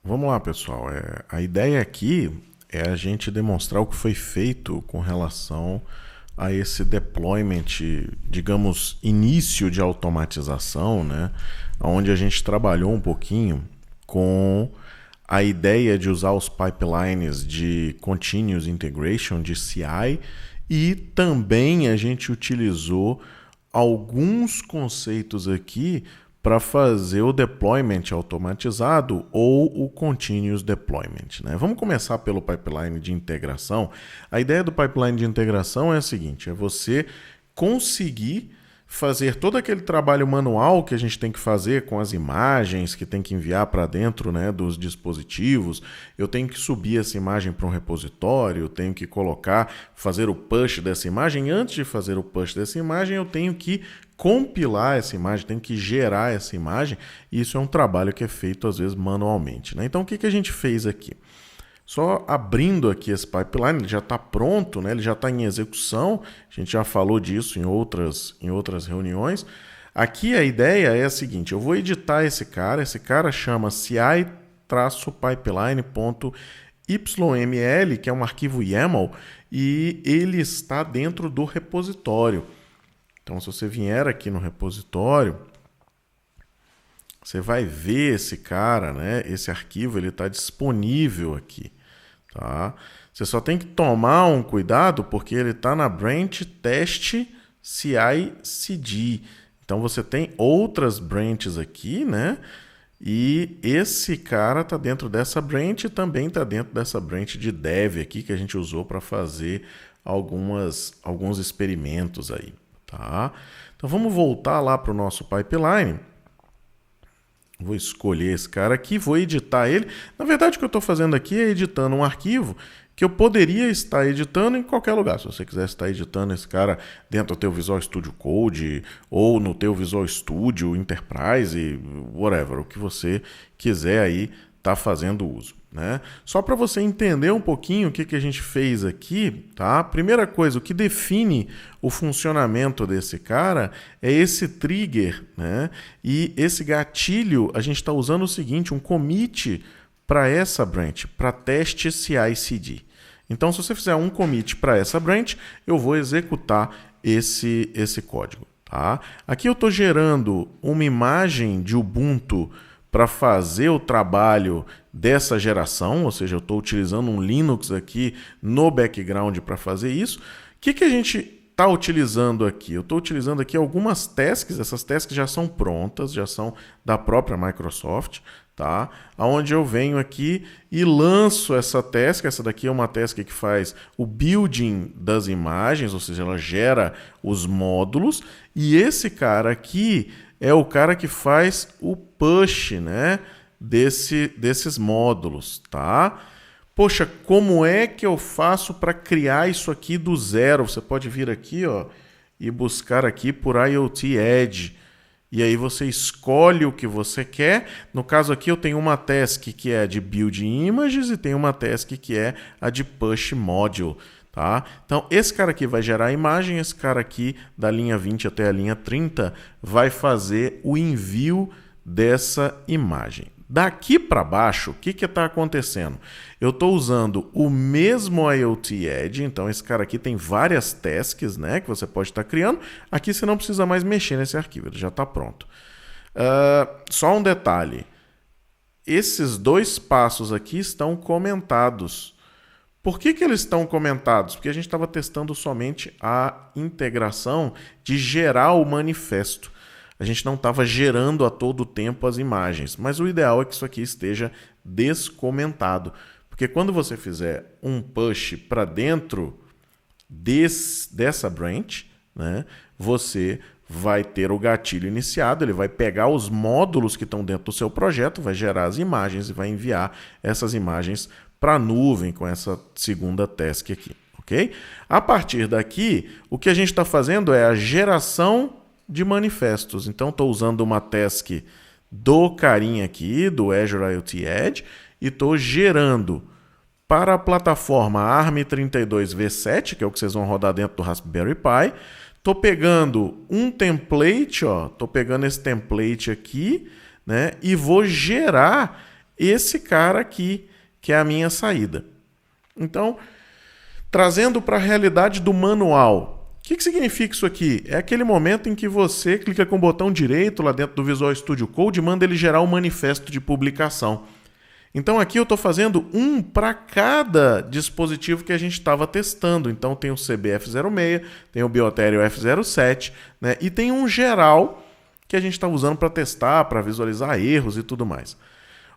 Vamos lá, pessoal. A ideia aqui é a gente demonstrar o que foi feito com relação a esse deployment, digamos, início de automatização, né? Onde a gente trabalhou um pouquinho com a ideia de usar os pipelines de Continuous Integration, de CI, e também a gente utilizou alguns conceitos aqui para fazer o deployment automatizado ou o continuous deployment, né? Vamos começar pelo pipeline de integração. A ideia do pipeline de integração é a seguinte: é você conseguir fazer todo aquele trabalho manual que a gente tem que fazer com as imagens que tem que enviar para dentro, né, dos dispositivos. Eu tenho que subir essa imagem para um repositório, eu tenho que fazer o push dessa imagem. Antes de fazer o push dessa imagem, eu tenho que compilar essa imagem, tenho que gerar essa imagem. E isso é um trabalho que é feito às vezes manualmente, né? Então o que a gente fez aqui? Só abrindo aqui esse pipeline, ele já está pronto, né? Ele já está em execução, a gente já falou disso em outras reuniões. Aqui a ideia é a seguinte: eu vou editar esse cara chama ci-pipeline.yml, que é um arquivo YAML, e ele está dentro do repositório. Então, se você vier aqui no repositório, você vai ver esse cara, né? Esse arquivo ele está disponível aqui. Tá? Você só tem que tomar um cuidado porque ele está na branch test CI/CD. Então você tem outras branches aqui, né? E esse cara está dentro dessa branch e também está dentro dessa branch de dev aqui que a gente usou para fazer alguns experimentos aí. Tá? Então vamos voltar lá para o nosso pipeline. Vou escolher esse cara aqui, vou editar ele. Na verdade, o que eu estou fazendo aqui é editando um arquivo que eu poderia estar editando em qualquer lugar. Se você quiser estar editando esse cara dentro do teu Visual Studio Code ou no teu Visual Studio Enterprise, whatever, o que você quiser aí estar fazendo uso, né? Só para você entender um pouquinho o que a gente fez aqui, tá? Primeira coisa, o que define o funcionamento desse cara é esse trigger, né? E esse gatilho, a gente está usando o seguinte, um commit para essa branch, para teste CI/CD. Então, se você fizer um commit para essa branch, eu vou executar esse código, tá? Aqui eu estou gerando uma imagem de Ubuntu para fazer o trabalho dessa geração, ou seja, eu estou utilizando um Linux aqui no background para fazer isso. O que a gente está utilizando aqui? Eu estou utilizando aqui algumas tasks, essas tasks já são prontas, já são da própria Microsoft, tá? Onde eu venho aqui e lanço essa task. Essa daqui é uma task que faz o building das imagens, ou seja, ela gera os módulos, e esse cara aqui é o cara que faz o push, né, desses módulos, tá? Poxa, como é que eu faço para criar isso aqui do zero? Você pode vir aqui, ó, e buscar aqui por IoT Edge. E aí você escolhe o que você quer. No caso aqui eu tenho uma task que é de Build Images e tem uma task que é a de Push Module. Tá? Então, esse cara aqui vai gerar a imagem, esse cara aqui, da linha 20 até a linha 30, vai fazer o envio dessa imagem. Daqui para baixo, o que está acontecendo? Eu estou usando o mesmo IoT Edge, então esse cara aqui tem várias tasks, né, que você pode estar criando. Aqui você não precisa mais mexer nesse arquivo, ele já está pronto. Só um detalhe, esses dois passos aqui estão comentados. Por que eles estão comentados? Porque a gente estava testando somente a integração de gerar o manifesto. A gente não estava gerando a todo tempo as imagens, mas o ideal é que isso aqui esteja descomentado. Porque quando você fizer um push para dentro dessa branch, né, você vai ter o gatilho iniciado, ele vai pegar os módulos que estão dentro do seu projeto, vai gerar as imagens e vai enviar essas imagens para a nuvem com essa segunda task aqui, ok? A partir daqui, o que a gente está fazendo é a geração de manifestos. Então, estou usando uma task do carinha aqui, do Azure IoT Edge, e estou gerando para a plataforma ARM32V7, que é o que vocês vão rodar dentro do Raspberry Pi. Estou pegando um template, estou pegando esse template aqui, né, e vou gerar esse cara aqui, que é a minha saída. Então, trazendo para a realidade do manual, o que significa isso aqui? É aquele momento em que você clica com o botão direito lá dentro do Visual Studio Code e manda ele gerar um manifesto de publicação. Então aqui eu estou fazendo um para cada dispositivo que a gente estava testando. Então tem o CBF06, tem o Biotherio F07, né? E tem um geral que a gente está usando para testar, para visualizar erros e tudo mais.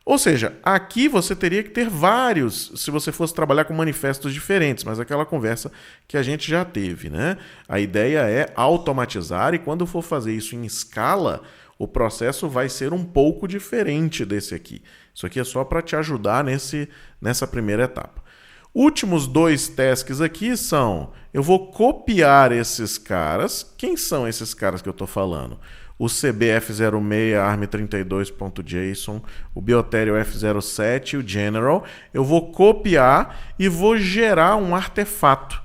Ou seja, aqui você teria que ter vários, se você fosse trabalhar com manifestos diferentes, mas aquela conversa que a gente já teve, né? A ideia é automatizar e quando for fazer isso em escala, o processo vai ser um pouco diferente desse aqui. Isso aqui é só para te ajudar nessa primeira etapa. Últimos 2 tasks aqui são, eu vou copiar esses caras. Quem são esses caras que eu estou falando? O CBF06 arm32.json, o Biotherio F07 e o General. Eu vou copiar e vou gerar um artefato.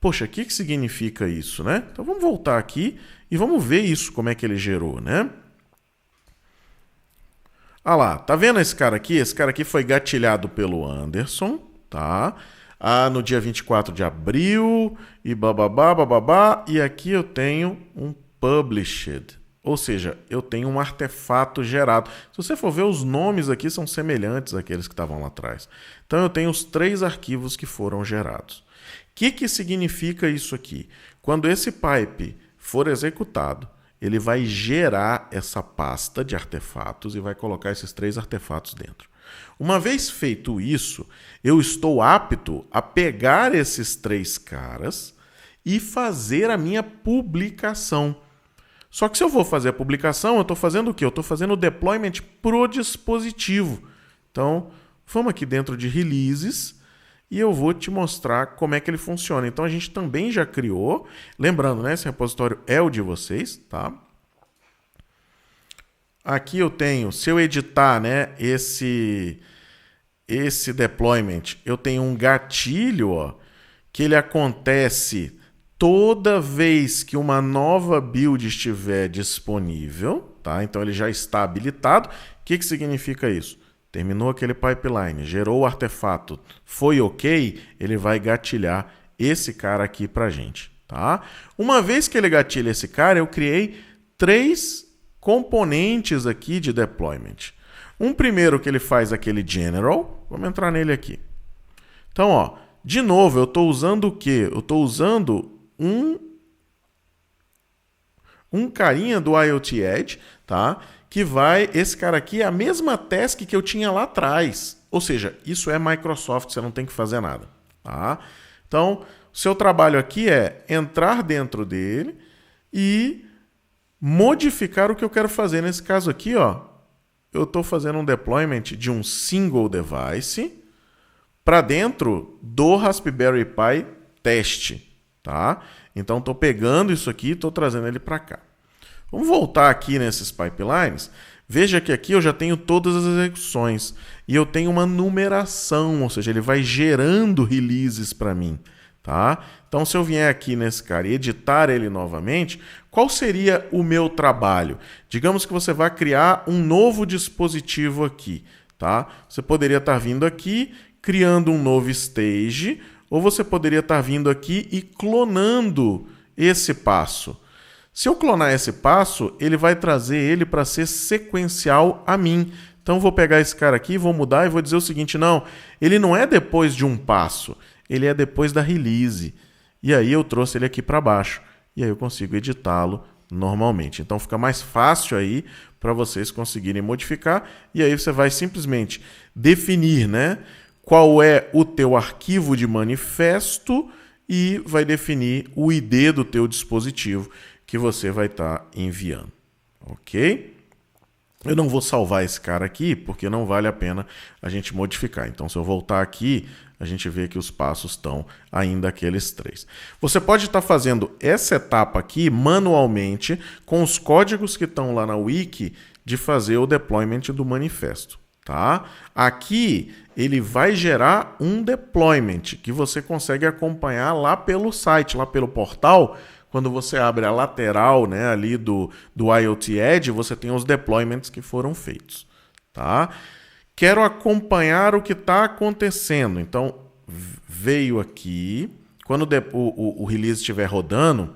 Poxa, o que significa isso, né? Então vamos voltar aqui e vamos ver isso, como é que ele gerou, né? Ah lá, tá vendo esse cara aqui? Esse cara aqui foi gatilhado pelo Anderson, tá? No dia 24 de abril e bababá, bababá. E aqui eu tenho um published. Ou seja, eu tenho um artefato gerado. Se você for ver, os nomes aqui são semelhantes àqueles que estavam lá atrás. Então eu tenho os 3 arquivos que foram gerados. O que significa isso aqui? Quando esse pipe for executado, ele vai gerar essa pasta de artefatos e vai colocar esses 3 artefatos dentro. Uma vez feito isso, eu estou apto a pegar esses 3 caras e fazer a minha publicação. Só que se eu vou fazer a publicação, eu estou fazendo o quê? Eu estou fazendo o deployment para o dispositivo. Então, vamos aqui dentro de releases e eu vou te mostrar como é que ele funciona. Então, a gente também já criou. Lembrando, né, esse repositório é o de vocês, tá? Aqui eu tenho, se eu editar, né, esse deployment, eu tenho um gatilho, ó, que ele acontece toda vez que uma nova build estiver disponível, tá? Então ele já está habilitado. O que significa isso? Terminou aquele pipeline, gerou o artefato, foi ok, ele vai gatilhar esse cara aqui pra gente, tá? Uma vez que ele gatilha esse cara, eu criei 3 componentes aqui de deployment. Um primeiro que ele faz aquele general, vamos entrar nele aqui. Então, ó, de novo, eu estou usando o quê? Eu estou usando um carinha do IoT Edge, tá? Que vai, esse cara aqui é a mesma task que eu tinha lá atrás. Ou seja, isso é Microsoft, você não tem que fazer nada, tá? Então, o seu trabalho aqui é entrar dentro dele e modificar o que eu quero fazer. Nesse caso aqui, ó, eu estou fazendo um deployment de um single device para dentro do Raspberry Pi teste. Tá? Então, estou pegando isso aqui e estou trazendo ele para cá. Vamos voltar aqui nesses pipelines. Veja que aqui eu já tenho todas as execuções e eu tenho uma numeração, ou seja, ele vai gerando releases para mim. Tá? Então, se eu vier aqui nesse cara e editar ele novamente, qual seria o meu trabalho? Digamos que você vai criar um novo dispositivo aqui. Tá? Você poderia estar vindo aqui, criando um novo stage, ou você poderia estar vindo aqui e clonando esse passo. Se eu clonar esse passo, ele vai trazer ele para ser sequencial a mim. Então, eu vou pegar esse cara aqui, vou mudar e vou dizer o seguinte, não, ele não é depois de um passo, ele é depois da release. E aí eu trouxe ele aqui para baixo. E aí eu consigo editá-lo normalmente. Então, fica mais fácil aí para vocês conseguirem modificar. E aí você vai simplesmente definir, né? Qual é o teu arquivo de manifesto e vai definir o ID do teu dispositivo que você vai estar enviando, ok? Eu não vou salvar esse cara aqui porque não vale a pena a gente modificar. Então, se eu voltar aqui, a gente vê que os passos estão ainda aqueles 3. Você pode estar fazendo essa etapa aqui manualmente com os códigos que estão lá na wiki de fazer o deployment do manifesto. Tá? Aqui ele vai gerar um deployment que você consegue acompanhar lá pelo site, lá pelo portal. Quando você abre a lateral, né, ali do IoT Edge, você tem os deployments que foram feitos. Tá? O quero acompanhar o que está acontecendo. Então, veio aqui. Quando o release estiver rodando,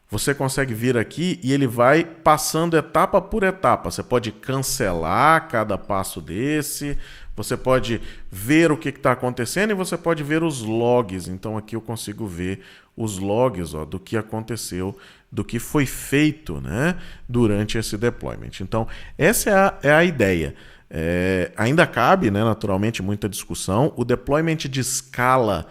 você consegue vir aqui e ele vai passando etapa por etapa. Você pode cancelar cada passo desse, você pode ver o que está acontecendo e você pode ver os logs. Então aqui eu consigo ver os logs, ó, do que aconteceu, do que foi feito, né, durante esse deployment. Então essa é a ideia. Ainda cabe, né, naturalmente, muita discussão. O deployment de escala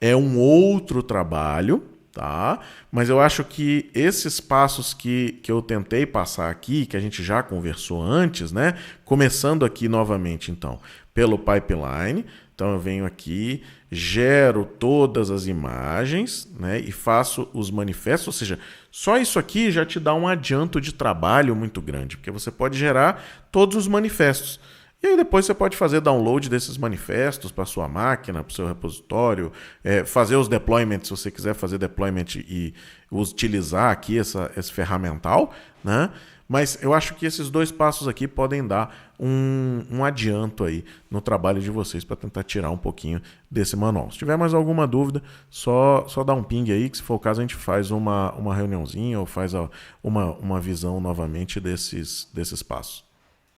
é um outro trabalho, tá? Mas eu acho que esses passos que eu tentei passar aqui, que a gente já conversou antes, né? Começando aqui novamente, então, pelo pipeline. Então eu venho aqui, gero todas as imagens, né? E faço os manifestos, ou seja, só isso aqui já te dá um adianto de trabalho muito grande, porque você pode gerar todos os manifestos. E aí depois você pode fazer download desses manifestos para sua máquina, para o seu repositório, fazer os deployments, se você quiser fazer deployment e utilizar aqui esse ferramental, né? Mas eu acho que esses dois passos aqui podem dar um adianto aí no trabalho de vocês para tentar tirar um pouquinho desse manual. Se tiver mais alguma dúvida, só dá um ping aí, que se for o caso a gente faz uma reuniãozinha ou faz uma visão novamente desses passos.